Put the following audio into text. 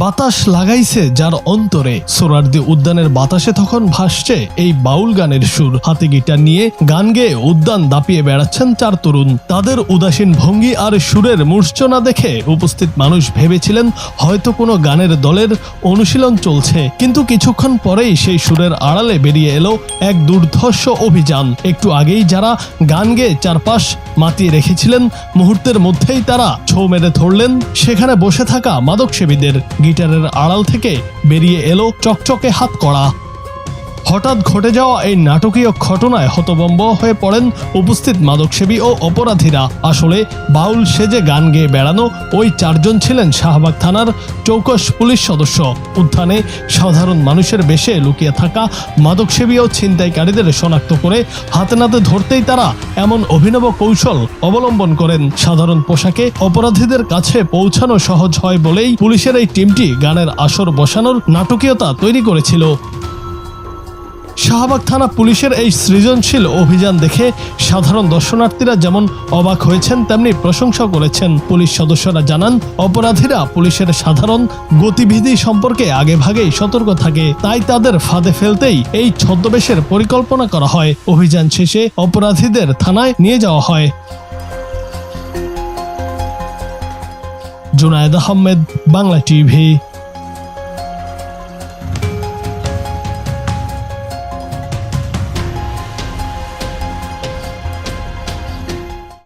বাতাস লাগাইছে যার অন্তরে। সোহরাওয়ার্দী উদ্যানের বাতাসে তখন ভাসছে এই বাউল গানের সুর। হাতে গিটার নিয়ে গান গেয়ে উদ্যান দাপিয়ে বেড়াচ্ছেন চার তরুণ। তাদের উদাসীন ভঙ্গি আর সুরের মূর্ছনা দেখে উপস্থিত মানুষ ভেবেছিলেন হয়তো কোনো গানের দলের অনুশীলন চলছে, কিন্তু কিছুক্ষণ পরেই সেই সুরের আড়ালে বেরিয়ে এলো এক দুর্ধর্ষ অভিযান। একটু আগেই যারা গান গেয়ে চারপাশ মাতিয়ে রেখেছিলেন, মুহূর্তের মধ্যেই তারা ছৌ মেরে ধরলেন সেখানে বসে থাকা মাদকসেবীদের। গিটারের আড়াল থেকে বেরিয়ে এলো চকচকে হাতকড়া। হঠাৎ ঘটে যাওয়া এই নাটকীয় ঘটনায় হতভম্ব হয়ে পড়েন উপস্থিত মাদকসেবী ও অপরাধীরা। আসলে বাউল সেজে গান গেয়ে বেড়ানো ওই চারজন ছিলেন শাহবাগ থানার চৌকস পুলিশ সদস্য। উদ্যানে সাধারণ মানুষের বেশে লুকিয়ে থাকা মাদকসেবী ও ছিনতাইকারীদের শনাক্ত করে হাতে নাতে ধরতেই তারা এমন অভিনব কৌশল অবলম্বন করেন। সাধারণ পোশাকে অপরাধীদের কাছে পৌঁছানো সহজ হয় বলেই পুলিশের এই টিমটি গানের আসর বসানোর নাটকীয়তা তৈরি করেছিল। শাহবাগ থানা পুলিশের এই সৃজনশীল অভিযান দেখে সাধারণ দর্শনার্থীরা যেমন অবাক হয়েছেন, তেমনি প্রশংসা করেছেন। পুলিশ সদস্যরা জানান, অপরাধীরা পুলিশের সাধারণ গতিবিধি সম্পর্কে আগেভাগেই সতর্ক থাকে, তাই তাদের ফাঁদে ফেলতেই এই ছদ্মবেশের পরিকল্পনা করা হয়। অভিযান শেষে অপরাধীদের থানায় নিয়ে যাওয়া হয়। জুনায়েদ আহমেদ, বাংলা টিভি।